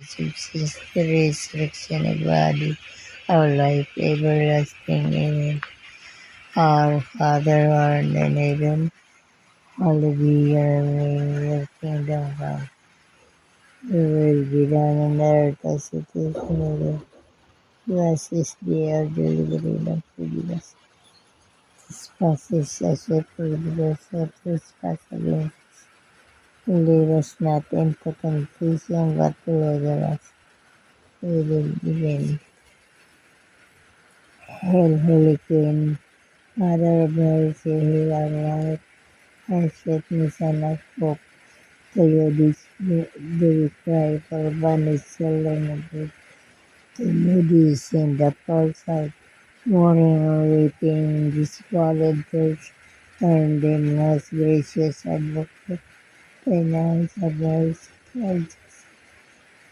Jesus, the resurrection of body, our life, everlasting. Amen. Our Father who art in heaven, hallowed be your name, your kingdom come. Your will be done on earth as it is in heaven. Give us this day our daily bread and forgive us trespasses as we forgive those who trespass against us. And lead us not into temptation, but deliver us from evil. Hail, Holy Queen, Mother of mercy, heal our life, our sweetness and our hope. To you this do we cry, for banished children of earth. To you do we send the false heart, mourning and weeping in this squalid church. Turn them, most gracious advocate, thine eyes of mercy towards us.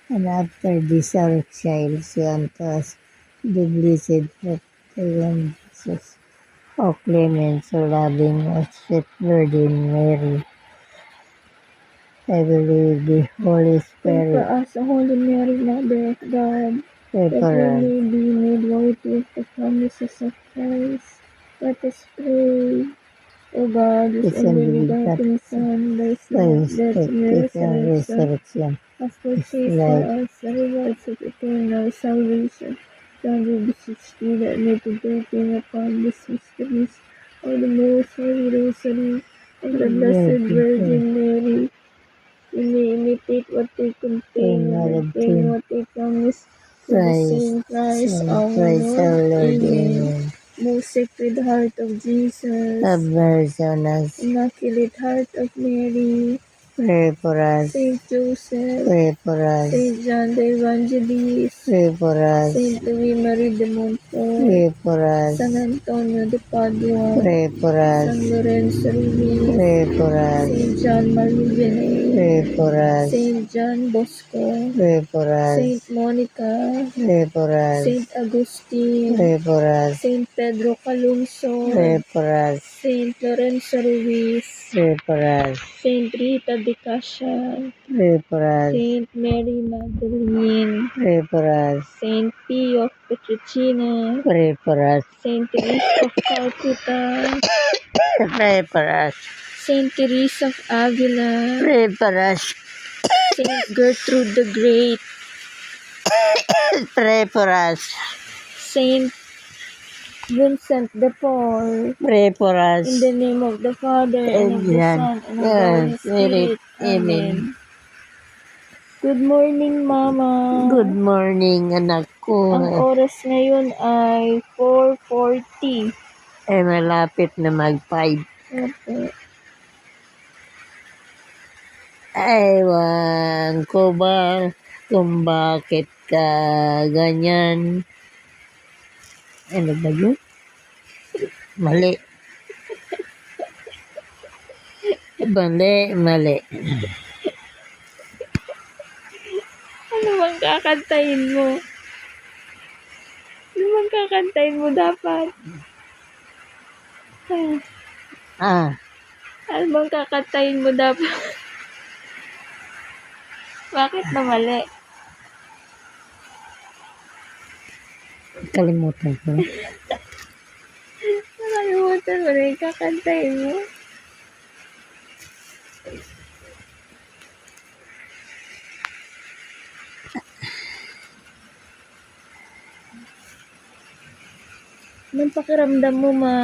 And after this our child, say unto us, the blessed fruit of thy womb, Jesus. O clement, so loving, O sweet Virgin Mary, I believe the Holy Pray for Spirit, us, O Holy Mary, Mother of God, pray that for we us. may be made worthy of the promises of Christ. Let us pray. O God, whose It's only only begotten begotten Son, by his by life, His death, and death and resurrection, resurrection, has His purchased for life, us the rewards of eternal salvation. God, we beseech thee that meditating upon these mysteries of the Most Holy Rosary of the Blessed Virgin Queen, Virgin Mary, we may imitate what they contain and and obtain obtain what they promise through the Christ, same Christ Son, our Christ Lord. our Lord. Amen. Amen. Most Sacred Heart of Have Jesus, mercy on us, Immaculate Heart of Mary, pray for us, Saint Joseph, pray for us, Saint John the Evangelist, pray for us, Saint Louis Marie de Montfort, pray for us, San Antonio de Padua, pray for us, San Lorenzo Ruiz, pray for us, Saint John Marie Vianney, pray for us, Saint John Bosco, pray for Saint us, Monica, pray for us, Saint Agustin, pray for us, Saint Pedro Calungsod, pray for us, Saint Lorenzo Ruiz, pray for us, Saint Rita de Cascia, pray for us, Saint Mary Magdalene, pray for us, Saint Pio of Petricina, pray for us, Saint Teresa of Calcutta, pray for us, Saint Teresa of Avila, pray for us, Saint Gertrude the Great, pray for us, Saint Vincent de Paul. pray for us. In the name of the Father, and of the Amen. Son, and of the Holy Spirit. Amen. Amen. Good morning, Mama. Good morning, anak ko. Ang oras ngayon ay 4:40. Ay malapit na mag-5. Opo. Ewan ko ba kung bakit ka ganyan. Ano ba yun? Mali. Mali. Ano bang kakantahin mo? Ano bang kakantahin mo dapat? Ano bang kakantahin mo dapat? Bakit na mali? Kalimutan ko. Nakalimutan mo na yung kakantahin mo? Anong pakiramdam mo, Ma?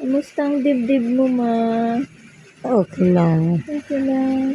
Kamusta ang dibdib mo, Ma? Okay lang. Okay lang.